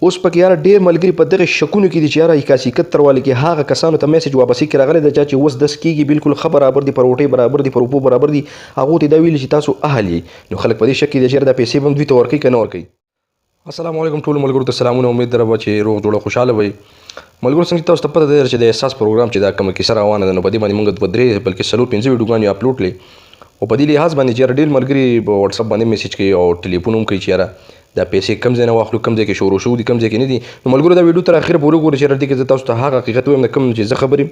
اوس پکې یاره ډېر ملګري په دغه شکونو کې دي چې یاره 81 والے کې هغه کسانو ته میسج واپسې کې راغلی ده چې اوس 10 کېږي بالکل ښه برابر دي، پر روټۍ برابر دي، پر اوبو برابر دي، هغو ته یې دا ویلي چې تاسو اهل یې. نو خلک په دې شک کې دي چې یاره دا پیسې به هم دوی ته ورکوي که نه ورکوي. السلام علیکم ټولو ملګرو ته سلامونه. امید لرم چې روغ جوړه خوشحاله وئ. ملګرو څنګه تاسو ته پته ده چې د احساس پروګرام چې دا کومه کیسه روانه ده نو په دې باندې موږ 2 بلکې 4-5 ویډیوګانې اپلوډ کړې او په دې لحاظ باندې چې یاره ډېر ملګري په وټساپ باندې میسج کوي او ټلیفون هم کوي چې یاره دا پیسې کم ځای نه واخلو، کم ځای کې شروع شوي دي، کم ځای کې نه دي. نو ملګرو دا ویډیو تر اخره پورې وګورئ چې یاره دې کې زه تاسو ته هغه حقیقت وایم د کوم چې زه خبر یم،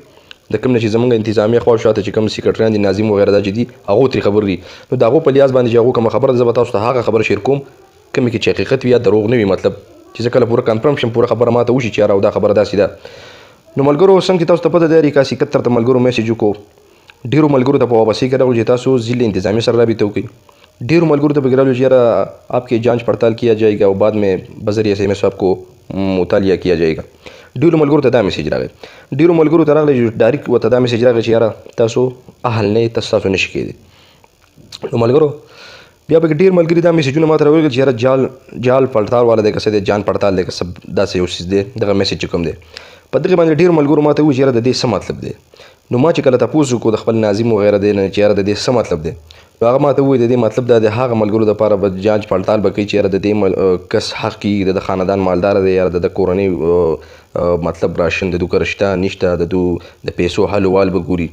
د کوم نه چې زموږ انتظامیه خوا شاته چې کوم سیکرټریان دي، ناظم وغیره دا چې دي هغو ترې خبر دي. نو د هغو په لحاظ باندې چې هغو کومه خبره ده زه به تاسو ته هغه خبره شیر کوم کومې کې چې حقیقت وي یا دروغ نه وي، مطلب چې زه کله پوره کنفرم شم پوره خبره ماته وشي چې یاره او دا خبره داسې ده. نو ملګرو څنګه چې تاسو ته پته ده 81 ته ملګرو میسج وکړو، ډېرو ملګرو ته په واپسۍ کې راغلو چې تاسو ضلع انتظامیه سره رابطه وکړئ. ډېرو ملګرو ته پکې راغلو چې یاره آپ کی جانچ پڑتال کیا جائے گا اور بعد میں بذریعہ SMS آپ کو مطالعہ کیا جائے گا. ډېرو ملګرو ته دا میسج راغی. ډېرو ملګرو ته راغلی چې ډایرکټ ورته دا میسج راغی چې یاره تاسو اهل نه یې، تاسو نشئ کېدی. نو ملګرو بیا پکې ډېر ملګري دا میسجونه ماته راولګل چې یاره جال پړتال والا دی که څه دی، جان پړتال دی که څه داسې یو څیز دی، دغه میسج چې کوم دی په دغې باندې ډېرو ملګرو ماته وویل چې یاره د دې څه مطلب دی. نو ما چې کله تپوس وکړو د خپل ناظم وغیره دی نه چې یاره د دې څه مطلب دی، نو هغه ماته وویل د دې مطلب دا د هغه ملګرو دپاره به جانچ پړتال به کوي چې یاره د دې کس حق کېږي، د خاندان مالدار دی، یاره د کورنۍ مطلب راشن د دو کره شته نشته، د دو د پیسو حل وال به ګوري،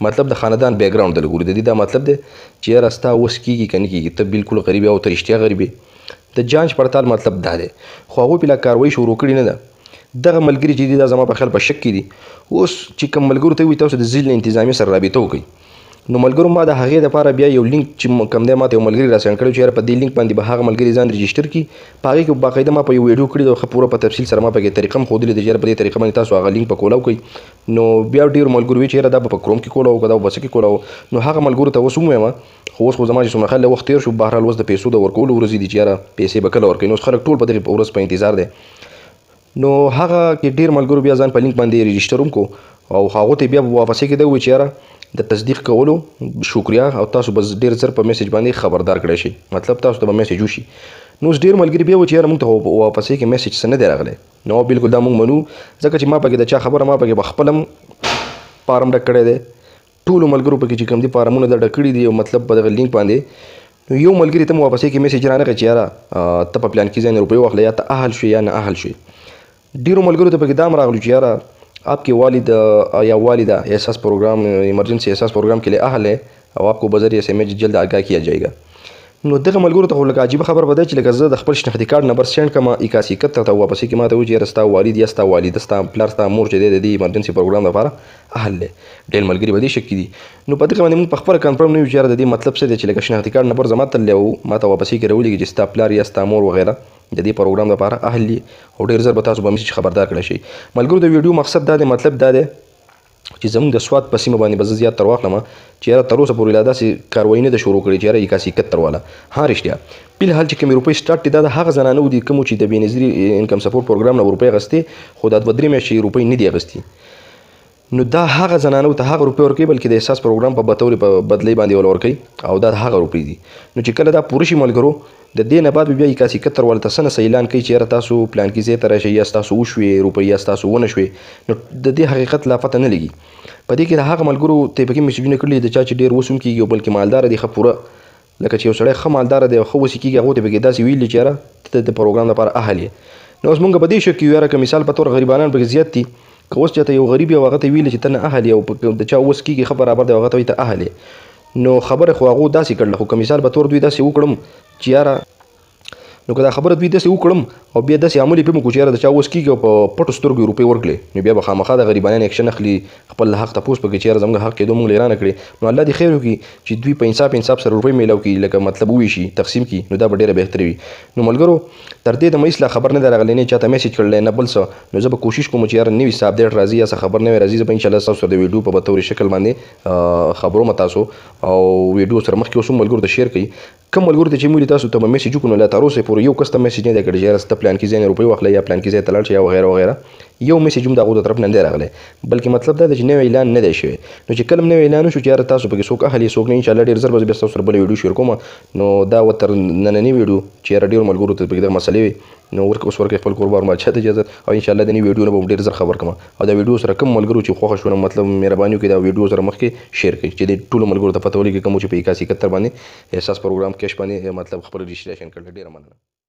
مطلب د خاندان بیکګراوند دله ګوري. د دې دا مطلب دی چې یاره ستا اوس کېږي که نه کېږي، ته بالکل غریب او ته رښتیا غریب یې. د جانچ پړتال مطلب دا دی. خو هغوی پې لا کاروایي شروع کړې نه ده. دغه ملګري چې دي دا زما په خیال په شک کې دي. اوس چې کوم ملګرو ته وي تاسو د ضلع انتظامیه سره رابطه وکړئ. نو ملګرو ما د هغې دپاره بیا یو لینک چې کوم دی ماته یو ملګري راسند کړی چې یاره په دې لینک باندې به هغه ملګري ځان رجسټر کړي. په هغې کې باقاعده ما په یو ویډیو کړي ده، ښه پوره په تفصیل سره ما پکې طریقه هم ښودلې ده چې یاره په دې طریقه باندې تاسو هغه لینک په کولاو کوئ. نو بیا ډېرو ملګرو وي چې یاره دا به په کروم کې کولاو که دا به په څه کې کولاو. نو هغه ملګرو ته اوس ووایم خو اوس خو زما چې څومره خیال وخت تېر شو، بهرحال اوس د پیسو د ورکولو ورځې دي چې یاره پیسې به کله ورکوي. نو اوس خلک ټول په دغې ورځ په انتظار دی. نو هغه کې ډېر ملګرو بیا ځان په لینک باندې رجسټر هم کړو او هغو ته بیا په واپسۍ کې دا ووایي چې یاره د تصدیق کولو شکریا او تاسو بس ډېر زر په میسج باندې خبردار کړی شي، مطلب تاسو ته به میسج وشي. نو اوس ډېر ملګري بیا وایي چې یاره موږ ته په واپسۍ کې میسج څه نه دی راغلی. نو بالکل دا موږ منو ځکه چې ما پکې د چا خبره ما پکې په خپل هم فارم ډک کړی دی، ټولو ملګرو پکې چې کوم دي فارمونه د ډک کړي دي او مطلب په دغه لینک باندې. نو یو ملګري ته مو واپسۍ کې میسج رانغی چې یاره ته په پلان کې ځای نه روپۍ واخله، یا ته اهل شوې یا نه اهل شوې. ډېرو ملګرو ته پکې دا هم راغلو چې یاره آپ کے والد یا والدہ احساس پروگرام ایمرجنسی احساس پروگرام کے لیے اہل ہے او آپ کو بذریعہ SMS جلد آگاہ کیا جائے گا. نو دغه ملګرو ته خو لکه عجیبه خبره به ده چې لکه زه د خپل شناختي کارډ نمبر سینډ کړم 81 ته واپسۍ کې ماته وایي چې یاره ستا والد یا ستا والده ستا پلار ستا مور چې دی د دې ایمرجنسي پروګرام لپاره اهل دی. ډېر ملګري په دې شک کې دي. نو په دغه باندې موږ په خپله کنفرم نه یو چې یاره د دې مطلب څه دی چې لکه شناختي کارډ نمبر زما تللی او ماته واپسۍ کې راولېږي چې ستا پلار یا ستا مور وغیره د دې پروګرام لپاره اهل دي او ډېر زر به تاسو به میسج خبردار کړی شئ. ملګرو د ویډیو مقصد دا دی، مطلب دا دی چې زموږ د سوات په سیمه باندې به زه زیات تر واخلم چې یاره تر اوسه پورې لا داسې کاروایي نه ده شروع کړې چې یاره 81 والا. ها رښتیا فلحال چې کومې روپۍ سټارټ دي دا د هغه زنانو دي کومو چې د بېنظیري انکم سپورټ پروګرام نه روپۍ اخیستې خو دا 2-3 میاشتې روپۍ نه دي اخیستې. نو دا هغه زنانو ته هغه روپۍ ورکوي بلکې د احساس پروګرام په بطور په بدلۍ باندې ول ورکوي او دا هغه روپۍ دي. نو چې کله دا پوره شي ملګرو د دې نه بعد بیا 81 والا ته څه نه څه اعلان کوي چې یاره تاسو پلان کې ځای ته راشئ یا ستاسو وشوې روپۍ یا ستاسو ونه شوې. نو د دې حقیقت لا پته نه لګي. په دې کې د هغه ملګرو ته پکې میسجونه کړي د چا چې ډېر اوس هم کېږي او بلکې مالداره دي ښه پوره، لکه چې یو سړی ښه مالداره دی او ښه اوسې کېږي هغو ته پکې داسې ویلي چې یاره ته د پروګرام لپاره اهل یې. نو اوس مونږ په دې شک کې یو یاره که مثال په طور غریبانان پکې زیات دي، که اوس چاته یو غریب یو هغه ته ویلي چې ته نه اهل یې او د چا اوس کېږي ښه برابر دی هغه ته وایي ته اهل یې. نو خبره خو هغو داسې کړله، خو که مثال په طور دوی داسې وکړم چې یاره نو که دا خبره دوی داسې وکړم او بیا داسې عمل یې پرې وکړو چې یاره د چا اوس کېږي او په پټو سترګو روپۍ ورکړې، نو بیا به خامخا د غریبانیان اکشن اخلي، خپل حق تپوس پکې چې یاره زموږ حق کېدو موږ لیرانه کړې. نو الله دې خیر وکړي چې دوی په انصاف سره روپۍ میلاو کړي، لکه مطلب وویشي تقسیم کړي، نو دا به ډېره بهتره وي. نو ملګرو تر دې دمه هېڅ لا خبر نه دی راغلی، نه چاته میسج کړلی نه بل څه. نو زه به کوشش کوم چې یاره نوي څه اپډیټ راځي یا څه خبر نوی راځي زه به انشاءالله ستاسو سره د ویډیو په بطور شکل باندې خبروم تاسو او ویډیو سره مخکې اوس هم ملګرو ته شیر کړئ. کوم ملګرو ته چې موږ تاسو ته به میسج وکړو نو لا تر اوسه پورې یو کس ته میسج نه دی کړی چې یاره ستا پلان کې ځای نه روپۍ واخله یا پلان کې ځای ته لاړ شې یا وغیره وغیره. یو میسج هم د هغو د طرف نه نه دی راغلی، بلکې مطلب دا دی چې نوی اعلان نه دی شوی. نو چې کله هم نوی اعلان وشو چې یاره تاسو پکې څوک اهل یې څوک نه، انشاءالله ډېر ژر به زه بیا ستاسو سره بله ویډیو شیر کوم. نو دا و تر نننۍ ویډیو چې یاره ډېرو ملګرو ته پکې دغه مسلې وي، نو اوس ورکوي خپل کوربار مالچا ته اجازت، او انشاءالله د نوې ویډیو نه به ډېر زر خبر کړم. او دا ویډیو سره کوم ملګرو چې خوښه شو، مطلب مهرباني وکړئ دا ویډیو سره مخکې شیر کړئ چې د ټولو ملګرو ته پته ولګي کوم چې په 8171 باندې احساس پروګرام کیش باندې مطلب خپل رجسټریشن کړل. ډېره مننه.